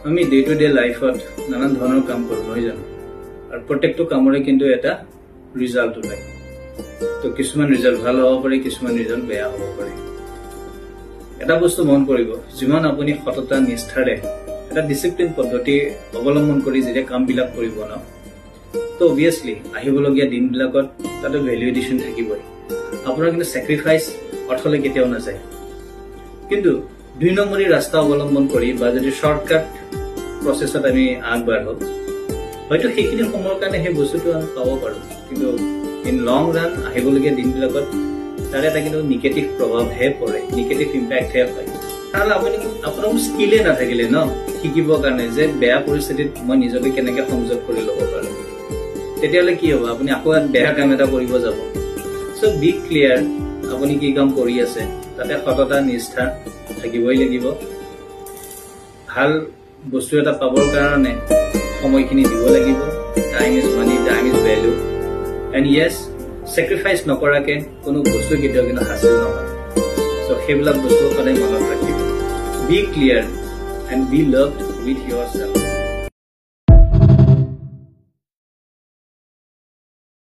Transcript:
আমি day to day লাইফত নানান ধৰণৰ কাম কৰোঁ নহয় জানো আৰু প্ৰত্যেকটো কামৰে কিন্তু এটা ৰিজাল্ট ওলায় তো কিছুমান ৰিজাল্ট ভাল হ'ব পাৰে কিছুমান ৰিজাল্ট বেয়া হ'ব পাৰে এটা বস্তু মন কৰিব যিমান আপুনি সততা নিষ্ঠাৰে এটা ডিসিপ্লিন পদ্ধতি অৱলম্বন কৰি যেতিয়া কামবিলাক কৰিব ন তো অবভিয়াছলি আহিবলগীয়া দিনবিলাকত তাতে ভ্যালু এডিশন থাকিবই আপোনাৰ কিন্তু স্যাক্ৰিফাইস অৰ্থলে কেতিয়াও নাযায় কিন্তু দুই নম্বৰী ৰাস্তা অৱলম্বন কৰি বা যদি শৰ্টকাট প্ৰসেছত আমি আগবাঢ়ো হয়তো সেইখিনি সময়ৰ কাৰণে সেই বস্তুটো আমি পাব পাৰো কিন্তু ইন লং ৰান আহিবলগীয়া দিনবিলাকত তাৰে এটা কিন্তু নিগেটিভ প্ৰভাৱহে পৰে নিগেটিভ ইম্পেক্টহে হয় কাৰণ আপুনি আপোনাৰ স্কিলে নাথাকিলে ন শিকিবৰ কাৰণে যে বেয়া পৰিস্থিতিত মই নিজকে কেনেকৈ সংযোগ কৰি ল'ব পাৰো তেতিয়ালে কি হ'ব আপুনি আকৌ বেয়া কাম এটা কৰিব যাব সো বি ক্লিয়াৰ আপুনি কি কাম কৰি আছে তাতে সততা নিষ্ঠা থাকিবই লাগিব ভাল বস্তু এটা পাবৰ কাৰণে সময়খিনি দিব লাগিব time is money time is value and yes sacrifice নকৰাকে কোনো বস্তু কেতিয়াও কিন্তু হাসিল নহয় সো সেইবিলাক বস্তু সদায় মনত ৰাখিব be clear and be loved with yourself